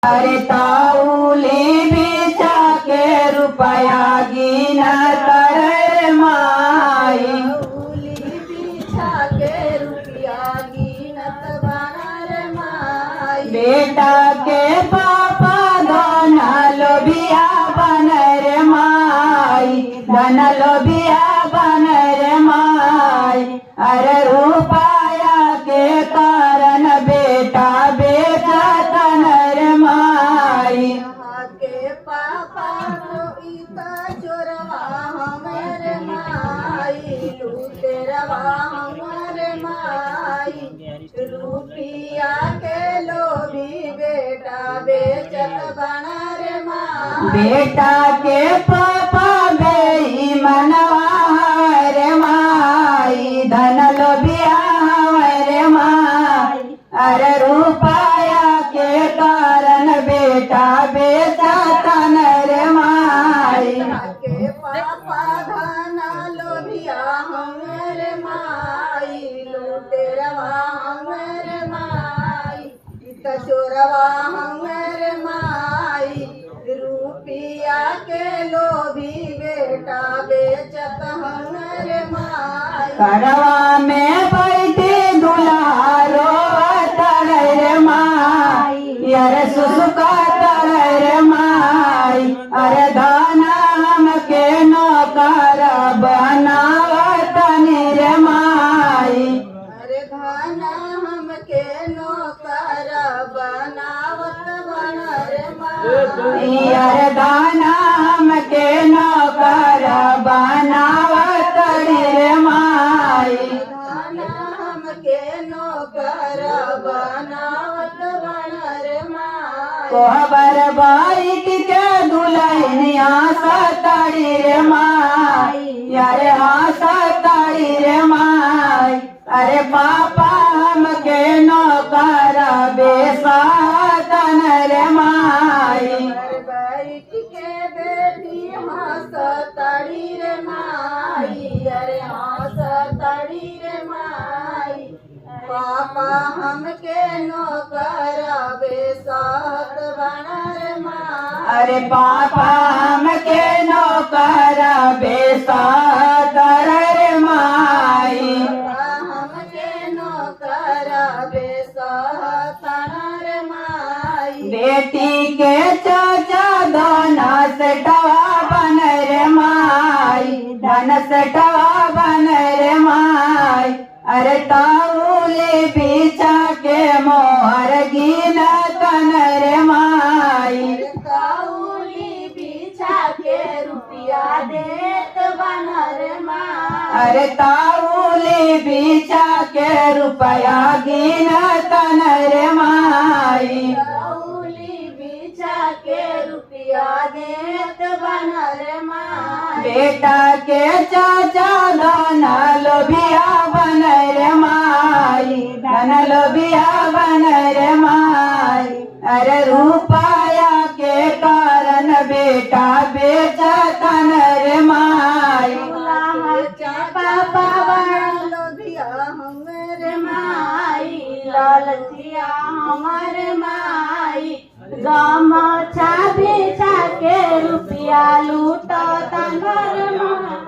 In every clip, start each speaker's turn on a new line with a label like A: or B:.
A: अरे ताऊले बेचा के रुपया गिना तर माई,
B: बिछा के रुपया गिनत बानर माई।
A: बेटा के पापा धन लोभिया बनर माई, धन लोभिया बनर माई। अरे रुपया के कारण बेटा बेचा तनर माई।
B: यहाँ के पापा रोईता चोरवा हमर माई, लूटेरवा हमर माई। रुपया के लोभी बेटा बेचत बनर माई।
A: बेटा के पापा बेईमानवा हमारे माई, धन लोभिया हमारे माई। अरे रुपया के कारण बेटा बेचा तनर माई।
B: के पापा धन लोभिया हमर माई, लूटेरवा हमर माई। चोरवा हमर माई, रुपया के लोभी बेटा बेचत हमर माई।
A: करवा में बैठे दुल्हारो तड़र माई, अरे सुसुका तड़र माई। अरे दाना हमके नौकर बनावत निर माई।
B: अरे धन हमके नौकर बनावत बनर माई।
A: अरे दाना हमके नौकर बनावत निर माई।
B: धन हमके नौकर बनावत बनर माई।
A: कोहबर बाइक के दुल्हनिया सताड़ी रे माई, अरे हाँ सताड़ी रे माई। अरे पापा हमके नौकर बेसा तनर माई।
B: बैठ के बेटी हंस तड़ी रे माई, अरे हंस तड़ी रे माई। पापा हमके नौकर बेसात बनर माई।
A: अरे पापा हमके नौकर बेसा तनर माई।
B: हमके नौकर बेसात बनर माई।
A: बेटी के चाचा धन सेठवा बनर माई, धन सेठवा बनर माई। अरे ताऊले पीछा के मोहर गिन तनर माई।
B: ताऊली बिछा के रुपया देत बनर माई।
A: अरे ताऊले पीछा के रुपया गिन तनर माई।
B: ताऊली बिछा के रुपया देत बनर माई।
A: बेटा के चाचा धन लोभिया बनर माई, धन लोभिया बनर माई। अरे रुपया के कारण बेटा बेचा तनर माई।
B: पापा लोभिया हमर माई, लालचिया हमर माई। गमछा बेचा के रुपया लूट तनर माई।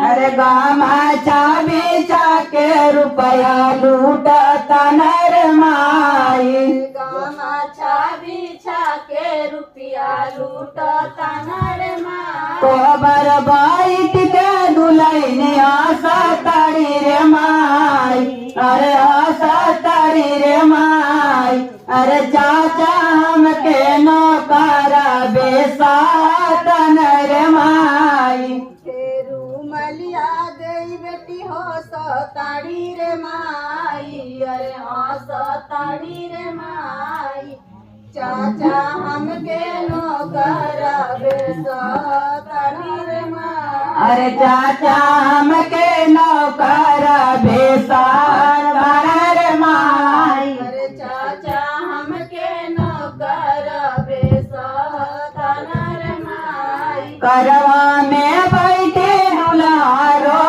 A: अरे गमछा बेचा के रुपया लूट तनर माई।
B: गमछा बिछा के रुपया लूट तनर माई।
A: कोबर बाइक के दुल्हनिया सताड़ी रे माई, अरे सताड़ी रे माई। अरे चाचा हमके नौकर बेसा तनर माई।
B: रूमलिया दे बेटी हो सताड़ी रे माई, अरे हाँ सताड़ी रे माई। चाचा हमके नौकर बेसताड़ी रे माई।
A: अरे चाचा हमके नौकर बेसा तनर माई।
B: अरे चाचा हमके नौकर बेसतानर माई।
A: करवा में बैठे दुल्हारो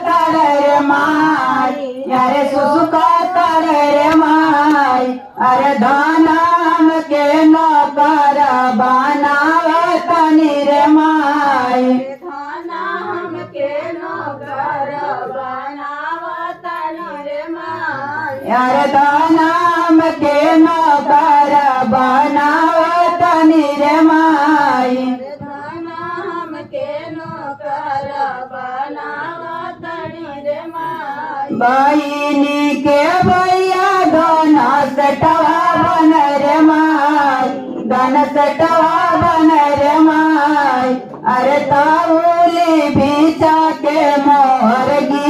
A: तनर माई, अरे सुसुका तनर माई। अरे धान हमके न नौकर बनावतनी रे माई
B: धाना हमके नौकर बनावतनी रे माई
A: यार दानाम के नौकर बनावतनी रे माई
B: धाना हमके नौकर बनावतनी रे माई
A: बहिनी के भैया दोनों सटवा बन रे माई दोनों सटवा बन रे माई अरे ताऊली बीचा के मोहर गी